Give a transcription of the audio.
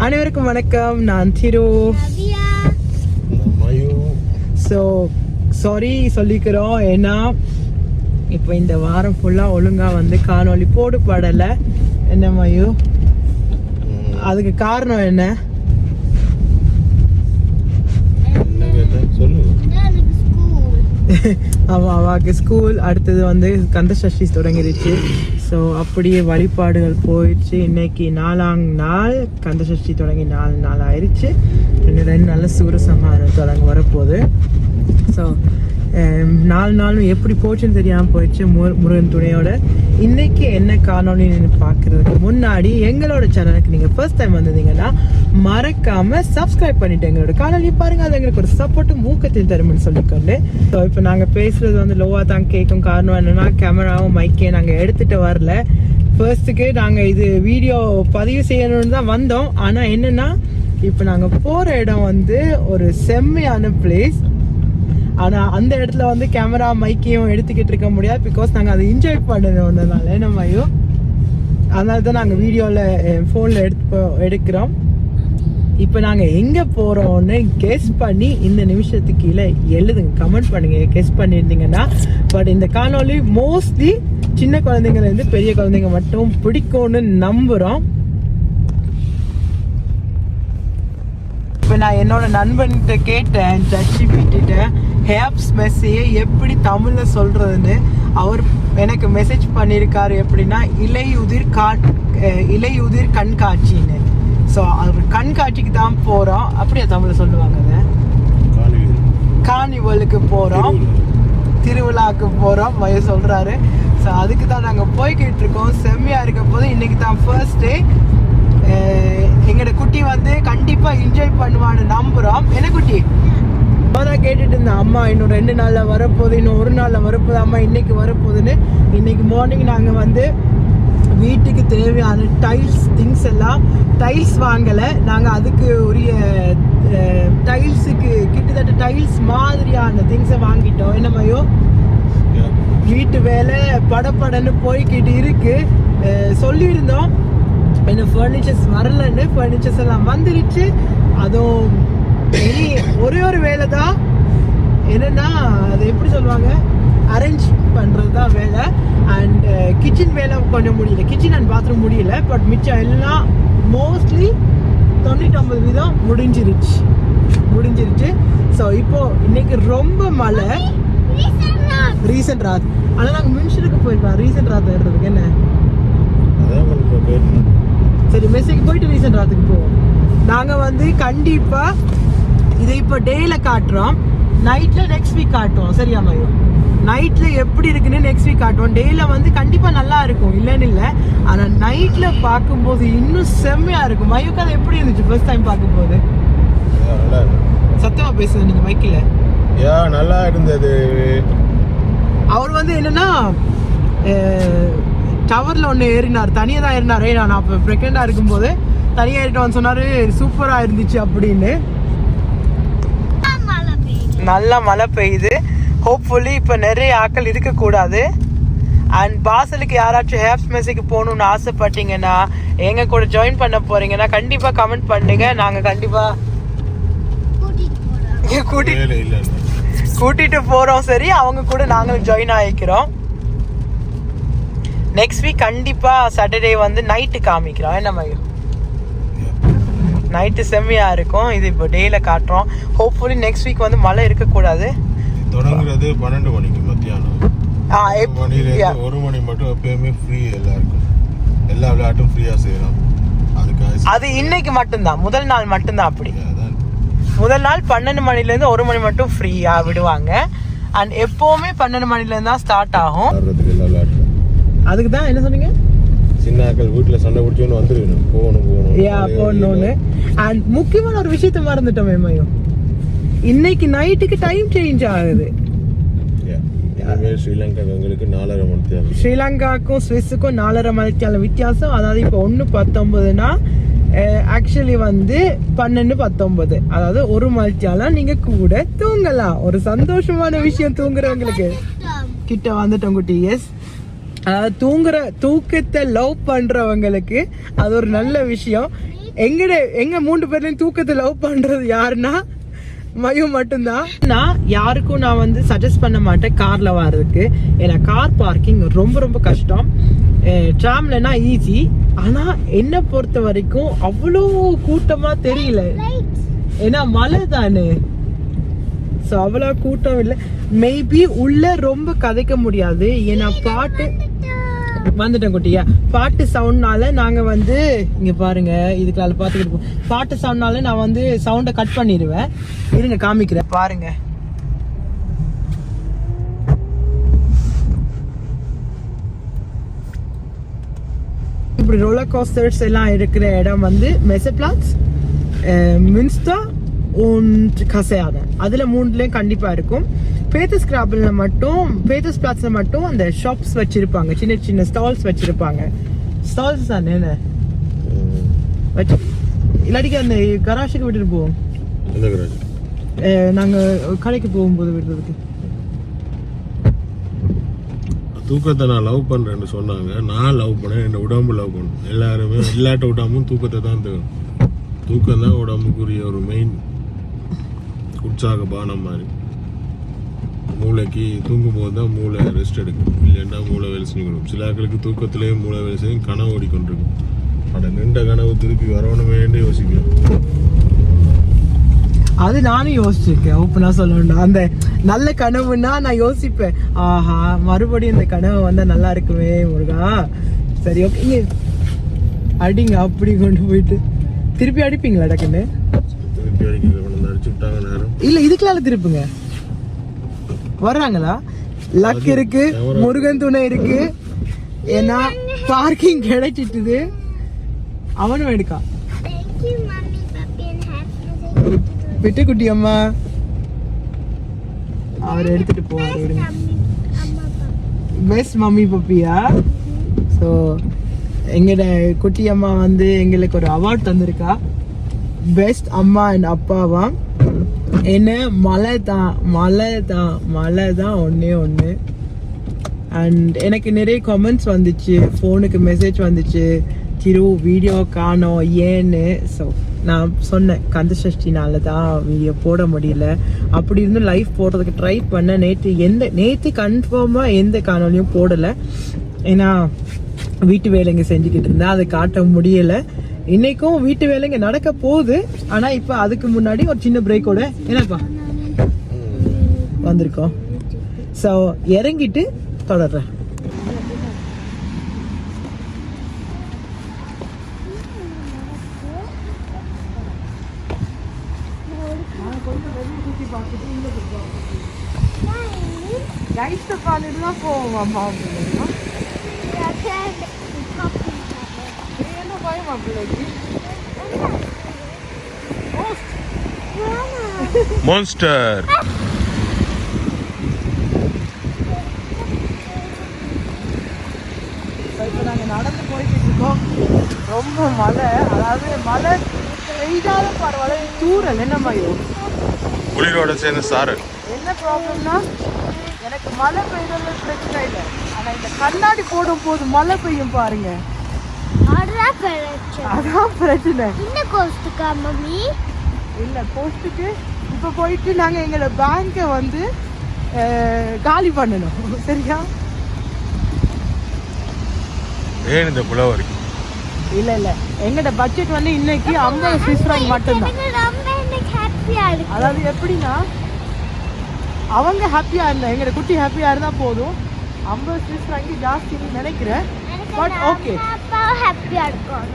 அனைவருக்கும் வணக்கம். நான் திரு. ஸோ சாரி சொல்லிக்கிறோம், ஏன்னா இப்போ இந்த வாரம் ஃபுல்லாக ஒழுங்காக வந்து காணொளி போடப்படலை. என்ன மயு, அதுக்கு காரணம் என்ன? ஆமாம், அவாக்கு ஸ்கூல், அடுத்தது வந்து கந்த சஷ்டி தொடங்கிடுச்சு. ஸோ அப்படியே வழிபாடுகள் போயிடுச்சு. இன்னைக்கு 4ஆம் நாள், கந்த சஷ்டி தொடங்கி 4 நாள் ஆயிடுச்சு. 2 நாள் சூரசம்ஹாரம் தொடங்க வரப்போகுது. ஸோ 4 நாளும் எப்படி போச்சுன்னு தெரியாமல் போயிடுச்சு முருகன் துணையோட. இன்னைக்கு என்ன காணொலின்னு பார்க்கறதுக்கு முன்னாடி எங்களோட சேனலுக்கு நீங்கள் ஃபர்ஸ்ட் டைம் வந்தீங்கன்னா மறக்காம சப்ஸ்கிரைப் பண்ணிட்டு எங்களோட காணொலி பாருங்க. அது எங்களுக்கு ஒரு சப்போர்ட்டும் ஊக்கத்தில் தரும்னு சொல்லிக்கொண்டு, ஸோ இப்போ நாங்கள் பேசுறது வந்து லோவா தான் கேட்கும். காரணம் என்னன்னா, கேமராவும் மைக்கையும் நாங்கள் எடுத்துட்டு வரல. ஃபர்ஸ்ட்டுக்கு நாங்கள் இது வீடியோ பதிவு செய்யணும்னு தான் வந்தோம். ஆனால் என்னன்னா, இப்போ நாங்கள் போகிற இடம் வந்து ஒரு செம்மையான பிளேஸ். ஆனால் அந்த இடத்துல வந்து கேமரா மைக்கையும் எடுத்துக்கிட்டு இருக்க முடியாது. பிகாஸ் நாங்கள் அதை என்ஜாய் பண்ணணுன்றதுனால நம்மையோ, அதனால தான் நாங்கள் வீடியோவில் ஃபோனில் எடுக்கிறோம். இப்போ நாங்கள் எங்கே போகிறோன்னு கெஸ் பண்ணி இந்த நிமிஷத்துக்கு கீழே எழுதுங்க, கமெண்ட் பண்ணுங்க கெஸ் பண்ணியிருந்தீங்கன்னா. பட் இந்த காணொலி மோஸ்ட்லி சின்ன குழந்தைங்கலேருந்து பெரிய குழந்தைங்க மட்டும் பிடிக்கும்னு நம்புகிறோம். இப்போ நான் என்னோட நண்பன்கிட்ட கேட்டேன், ஜட்ஜிபிட்ட ஹேப்ஸ் மெஸ்ஸையை எப்படி தமிழில் சொல்கிறதுன்னு. அவர் எனக்கு மெசேஜ் பண்ணியிருக்காரு. எப்படின்னா, இலையுதிர் கண்காட்சின்னு. ஸோ அவர் கண்காட்சிக்கு தான் போகிறோம். அப்படியே தமிழில் சொல்லுவாங்க, அதை கார்னிவலுக்கு போகிறோம், திருவிழாவுக்கு போகிறோம் மைய சொல்கிறாரு. ஸோ அதுக்கு தான் நாங்கள் போய்கிட்டு இருக்கோம். செம்மையாக இருக்க போது இன்னைக்கு தான் ஃபர்ஸ்ட் டே. எங்களோட குட்டி வந்து கண்டிப்பாக என்ஜாய் பண்ணுவான்னு நம்புகிறோம். என்ன குட்டி? தான் கேட்டுட்டு இருந்தேன், அம்மா இன்னும் 2 நாளில் வரப்போகுது, இன்னும் 1 நாளில் வரப்போகுது, அம்மா இன்னைக்கு வரப்போகுதுன்னு. இன்னைக்கு மார்னிங் நாங்கள் வந்து வீட்டுக்கு தேவையான திங்ஸ் எல்லாம் டைல்ஸ் வாங்கலை. நாங்கள் அதுக்கு உரிய டைல்ஸுக்கு கிட்டத்தட்ட டைல்ஸ் மாதிரியான திங்ஸை வாங்கிட்டோம். என்னமையோ வீட்டு வேலை படப்படன்னு போய்கிட்டு இருக்கு. சொல்லியிருந்தோம் என்ன ஃபர்னிச்சர்ஸ் வரலன்னு. ஃபர்னிச்சர்ஸ் எல்லாம் வந்துருச்சு. அதுவும் இனி ஒரு வேலை தான். என்னன்னா, அது எப்படி சொல்லுவாங்க, அரேஞ்ச் பண்ணுறது தான் வேலை. அண்ட் கிச்சன் வேலை கொஞ்சம் முடியல, கிச்சன் அண்ட் பாத்ரூம் முடியல. பட் மிச்சம் எல்லாம் மோஸ்ட்லி 99% முடிஞ்சிருச்சு. ஸோ இப்போ இன்னைக்கு ரொம்ப மழை. ரீசன்ட் ராத், ஆனால் நாங்கள் மின்ஷனுக்கு போயிருக்கோம். ரீசன்ட் ராத் ஏறுறதுக்கு என்ன சரி, மெஸ்ஸுக்கு போயிட்டு ரீசன்ட் ராத்துக்கு போவோம். நாங்கள் வந்து கண்டிப்பாக இதை இப்போ டேயில் காட்டுறோம், நைட்டில் நெக்ஸ்ட் வீக் காட்டுவோம். சரியா மயோ? நைட்டில் எப்படி இருக்குன்னு நெக்ஸ்ட் வீக் காட்டுவோம். டேயில் வந்து கண்டிப்பாக நல்லா இருக்கும், இல்லைன்னு இல்லை. ஆனால் நைட்டில் பார்க்கும்போது இன்னும் செம்மையாக இருக்கும். மயுக்கு அது எப்படி இருந்துச்சு ஃபர்ஸ்ட் டைம் பார்க்கும்போது? சத்தமாக பேசுது நீங்கள் மைக்கில். நல்லா இருந்தது. அவர் வந்து என்னன்னா, டவரில் ஒன்று ஏறினார், தனியாக தான் ஏறினார். நான் அப்போ ப்ரெக்னெண்டாக இருக்கும்போது தனியாக ஏறிட்டோன்னு சொன்னார். சூப்பராக இருந்துச்சு அப்படின்னு. நல்லா மழை பெய்யுது. ஹோப்ஃபுல்லி இப்போ நிறைய ஆட்கள் இருக்கக்கூடாது. அண்ட் பாசலுக்கு யாராச்சும் ஹேப்ஸ் மெஸ்ஸுக்கு போகணுன்னு ஆசைப்பட்டீங்கன்னா, எங்கள் கூட ஜாயின் பண்ண போகிறீங்கன்னா கண்டிப்பாக கமெண்ட் பண்ணுங்க. நாங்கள் கண்டிப்பாக கூட்டிகிட்டு போகிறோம். சரி, அவங்க கூட நாங்களும் ஜாயின் ஆகிக்கிறோம். நெக்ஸ்ட் வீக் கண்டிப்பாக சாட்டர்டே வந்து நைட்டு காமிக்கிறோம். என்ன மாதிரி நைட்டு செம்மையாக இருக்கும். இது இப்போ டேயில் காட்டுறோம். ஹோப்ஃபுல்லி நெக்ஸ்ட் வீக் வந்து மழை இருக்கக்கூடாது. தொடங்குறது 12 மணிக்கு மத்தியானம். 1 மணி மட்டும் எப்பயுமே ஃப்ரீ. எல்லாருக்கும் எல்லா விளையாட்டும் ஃப்ரீயாக செய்யலாம். அது இன்னைக்கு மட்டும்தான், முதல் நாள் மட்டும்தான். அப்படி முதல் நாள் 12 மணிலேருந்து 1 மணி மட்டும் ஃப்ரீயாக விடுவாங்க. அண்ட் எப்போவுமே 12 மணிலேருந்து தான் ஸ்டார்ட் ஆகும். அதுக்கு தான் என்ன சொன்னீங்க, சின்னாக்கள் வீட்டில் சண்டை பிடிச்சோன்னு வந்துருக்கணும், போகணும்னு. அண்ட் முக்கியமான ஒரு விஷயத்த மறந்துட்டோம் மேமையும், இன்னைக்கு நைட்டுக்கு டைம் சேஞ்ச் ஆகுது. ஸ்ரீலங்காவுக்கு 4:30 மணி. ஸ்ரீலங்காவுக்கும் ஸ்விஸுக்கும் 4:30 மணி வித்தியாசம். அதாவது இப்போ 1:19னா ஆக்சுவலி வந்து 12:19, அதாவது 1 மணித்தாலும் நீங்க கூட தூங்கலாம். ஒரு சந்தோஷமான விஷயம் தூங்குறவங்களுக்கு. கிட்ட வந்துட்டோம் குட்டி. எஸ், அதாவது தூக்கத்தை லவ் பண்றவங்களுக்கு அது ஒரு நல்ல விஷயம். எங்க 3 பேர்லயும் தூக்கத்தை லவ் பண்றது யாருன்னா மயு மட்டும்தான். நான் யாருக்கும் நான் வந்து சஜஸ்ட் பண்ண மாட்டேன் கார்ல வர்றதுக்கு. ஏன்னா கார் பார்க்கிங் ரொம்ப ரொம்ப கஷ்டம். ட்ராம்லனா ஈஸி. ஆனா என்ன பொறுத்த வரைக்கும் அவ்வளோ கூட்டமா தெரியல, ஏன்னா மழை தானே. ஸோ அவ்வளோ கூட்டம் இல்லை. மேபி உள்ள ரொம்ப கதைக்க முடியாது, ஏன்னா பாட்டு வந்துட்டேன் குட்டியா. பாட்டு சவுண்ட்னால நாங்க வந்து இங்க பாருங்க, இதுக்குள்ள பாத்துக்கிட்டு போ. பாட்டு சவுண்ட்னால நான் வந்து சவுண்டை கட் பண்ணிடுவேன். இருங்க காமிக்கிறேன் பாருங்க. இப்படி ரோலர் கோஸ்டர்ஸ் எல்லாம் இருக்கிற இடம் வந்து மெசப்ளாட்ஸ், மின்ஸ்டர் und Kaserne. அதுல 3லயும் கண்டிப்பா இருக்கும். பேத்தஸ் கிராபிள்ல மட்டும், பேத்தஸ் பிளாட்ஸ்ல மட்டும் அந்த ஷாப்ஸ் வச்சிருப்பாங்க, சின்ன சின்ன ஸ்டால்ஸ் வச்சிருப்பாங்க. ஸ்டால்ஸ் தானே இல்லாட்டிக்கு அந்த கராஷுக்கு விட்டுட்டு போவோம். நாங்க கடைக்கு போகும்போது விடுறதுக்கு. தூக்கத்தை நான் லவ் பண்றேன்னு சொன்னாங்க. நான் லவ் பண்ணேன், என்ன உடம்பு லவ் பண்ணும். எல்லாருமே இல்லாட்ட விடாமும் தூக்கத்தை தான் தரும். தூக்கம் தான் உடம்புக்குரிய ஒரு மெயின் உற்சாக பானம் மாதிரி. மூளைக்கு தூங்கும் போது தான் மூளை ரெஸ்ட் எடுக்கும், இல்லைன்னா மூளை வேலை செஞ்சுக்கணும். சில ஆட்களுக்கு தூக்கத்திலேயே மூளை வேலை செய்யும், கனவு ஓடிக்கொண்டிருக்கும். அதை நின்ற கனவு திருப்பி வரணுமேன்னு யோசிக்கணும். அது நானும் யோசிச்சிருக்கேன். ஓப்பனா சொல்லணும்னா அந்த நல்ல கனவுன்னா நான் யோசிப்பேன், ஆஹா மறுபடியும் இந்த கனவு வந்தா நல்லா இருக்குமே முருகா. சரி ஓகே, இங்க அடிங்க. அப்படி கொண்டு போயிட்டு திருப்பி அடிப்பீங்களா டக்குன்னு? திருப்பி அடிச்சு விட்டாங்க நேரம். இல்ல இதுக்குள்ள திருப்புங்க. வர்றாங்களா? லக் இருக்கு, முருகன் துணை இருக்கு, ஏன்னா பார்க்கிங் கிடைச்சிட்டுது. அவனும் எடுக்கா. விட்டு குட்டி அம்மா அவர் எடுத்துட்டு போவாரு. Best mummy பப்பியா? ஸோ எங்கட குட்டி அம்மா வந்து எங்களுக்கு ஒரு அவார்ட் தந்திருக்கா, பெஸ்ட் அம்மா அண்ட் அப்பாவா. என்ன மழை தான் ஒன்னே ஒன்று. அண்ட் எனக்கு நிறைய கமெண்ட்ஸ் வந்துச்சு, ஃபோனுக்கு மெசேஜ் வந்துச்சு, திரு வீடியோ காணோம் ஏன்னு. ஸோ நான் சொன்னேன் கந்த சஷ்டினால தான் வீடியோ போட முடியல. அப்படி இருந்தும் லைவ் போடுறதுக்கு ட்ரை பண்ணேன். நேற்று கன்ஃபார்மாக எந்த காணொலியும் போடலை, ஏன்னா வீட்டு வேலைங்க செஞ்சுக்கிட்டு இருந்தேன், அதை காட்ட முடியல. இன்னைக்கும் வீட்டு வேலைங்க நடக்க போகுது. ஆனா இப்ப அதுக்கு முன்னாடி ஒரு சின்ன பிரேக்கோட என்னப்பா வந்திருக்கோம். ஸோ இறங்கிட்டு தொடர்றேன். போவோம் அம்மா. என்ன பயமா பிள்ளைக்கு? மான்ஸ்டர். இப்போ நாங்கள் நடந்து போய்கிட்டு இருக்கோம். ரொம்ப மழை, அதாவது மழை பெய்தாலும் பரவாயில்ல, தூரல் என்ன மாதிரி குளிரோட சேர்ந்து சாரல். என்ன ப்ராப்ளம்னா எனக்கு மழை பெய்யறது பிரச்சனை இல்லை, ஆனால் இந்த கண்ணாடி போடும் போது மழை பெய்யும் பாருங்க, அதான் பிரச்சனை. இந்த கோஸ்டுக்கா மம்மி? இல்லை கோஸ்ட்டுக்கு இப்போ போயிட்டு நாங்கள் எங்களோட பேங்கை வந்து காலி பண்ணணும். சரியா? ஏன் இந்த புலவரி? இல்லை இல்லை, எங்களோட பட்ஜெட் வந்து இன்னைக்கு 50 Swiss franc மட்டும்தான். அதாவது எப்படின்னா அவங்க ஹாப்பியா இருந்தா, எங்களோட குட்டி ஹாப்பியா இருந்தா போதும். 50 Swiss franc ஜாஸ்தின்னு நினைக்கிறேன். பட் ஓகே, ஹாப்பியா இருக்கும்.